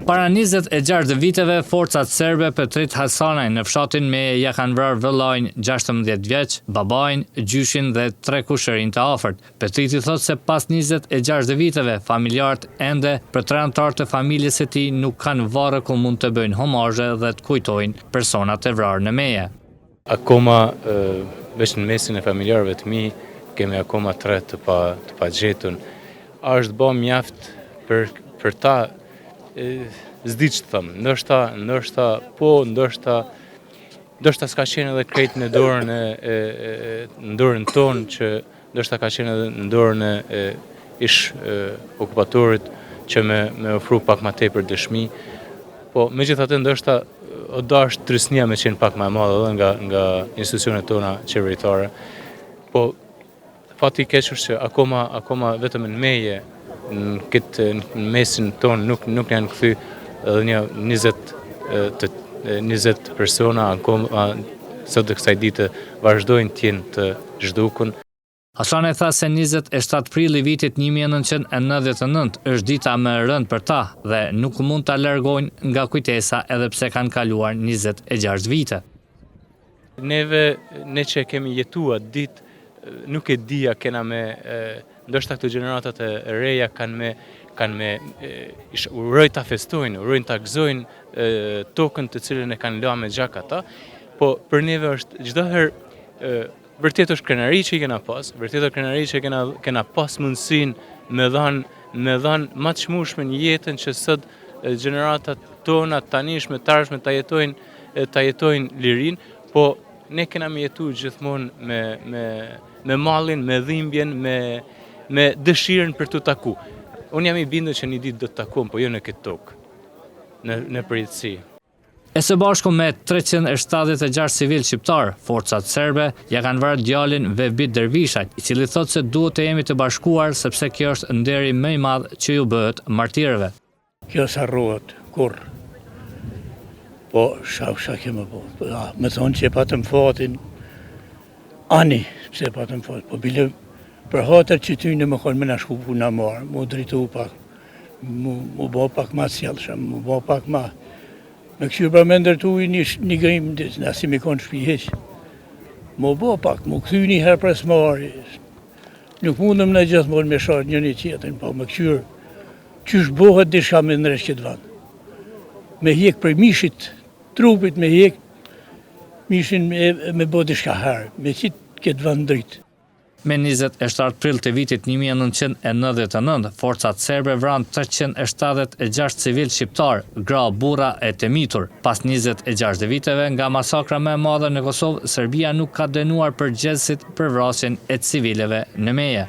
Para 26 viteve, forcat serbe Petrit Hasanaj në fshatin Meje ja kanë vrarë vëllain 16 vjeç, babain, gjyshin dhe 3 kushërin të afërt. Petriti thotë se pas 26 viteve, familjarët ende për 3 anëtarë të familjes së tij nuk kanë varë ku mund të bëjnë homazhe dhe të kujtojnë personat e vrarë në Meje. Akoma veç në mesin e familjarëve të mi kemi akoma 3 të pa gjetun. A është bë mjaft për ta s'di që të thëmë, ndoshta po, ndoshta s'ka qenë edhe krejt në dorën tonë, që ndoshta ka qenë edhe në dorën e ish okupatorit që me ofru pak ma tepër dëshmi, po megjithatë ndoshta o dash trysnia me qenë pak ma e madhe edhe nga institucionet tona qeveritare, po fati i keq është që akoma vetëm në Meje në mesin tonë nuk janë kthy edhe një 20 persona sot të kësaj dite vazhdojnë të jenë të zhdukun. Hasanaj tha se 27 prilli vitit 1999 është dita më e rëndë për ta dhe nuk mund ta largojnë nga kujtesa edhe pse kanë kaluar 26 vite. Ne që kemi jetuar ditë nuk e dija kena me ndoshta këto gjeneratat e reja kanë me urojnë ta festojnë, urojnë ta gëzojnë tokën të cilën e kanë lënë me gjak ata, po për neve është çdo herë vërtet është krenari që i kena pas, vërtet është krenari që kena pas mundësinë me dhanë më të çmueshme në jetën që sot gjeneratat tona tanishme, tashme ta jetojnë lirin, po ne kena me jetu gjithmonë me mallin, me dhimbjen, me dëshirën për të taku. Unë jam i bindur që një ditë do të takuam, po jo në këtë tokë, në përjetësi. E së bashku me 376 civil shqiptar, forcat serbe ja kanë vrarë djalin Vehbit Dervishaj, i cili thotë se duhet të jemi të bashkuar sepse kjo është nderi më i madh që ju bëhet martirëve. Kjo s'harrohet kurrë. Po shafsha kemë po. Me thonë që patëm fatin, ani pse patëm fatin, po bile për hatër që ty në më konë me në shku puna marë, mu dritu pak, mu bo pak ma sjellshëm, mu bo pak ma. Me këshirë pra me ndërtu një grim, nësi me konë shpi heq. Mu bo pak, mu këthy një herë pres marë. Nuk mundëm në gjithmonë me sharë një tjetën, po me këshirë, qysh bohet dishka me nërësh këtë vanë. Me hjek për mishit, trupit me hjek, mishin me bo dishka herë, me qitë këtë vanë dritë. Me 27 prill të vitit 1999, forcat serbe vranë 376 civil shqiptar, gra, burra e të mitur. Pas 26 viteve nga masakra më e madhe në Kosovë, Serbia nuk ka dënuar përgjegjësit për vrasjen e civileve në Meje.